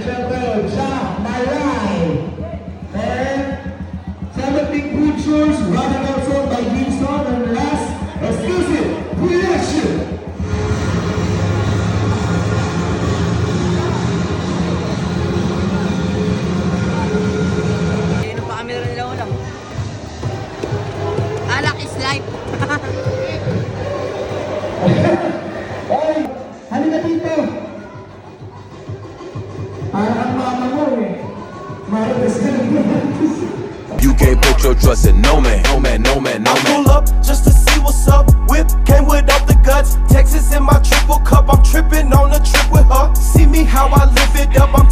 Shelter, Jack, my right. And 17 Butchers, running also by Gibson, and last, exclusive production. Sino pa kami rin nila ulam? Alak is life. Oy, halika dito. Parang ang mama mo eh. Marites ka lang. You can't put your trust in no man, no man, no man, no I man. pull up just to see what's up. Whip came without the guts. Texas in my triple cup. I'm tripping on a trip with her. See me how I live it up. I'm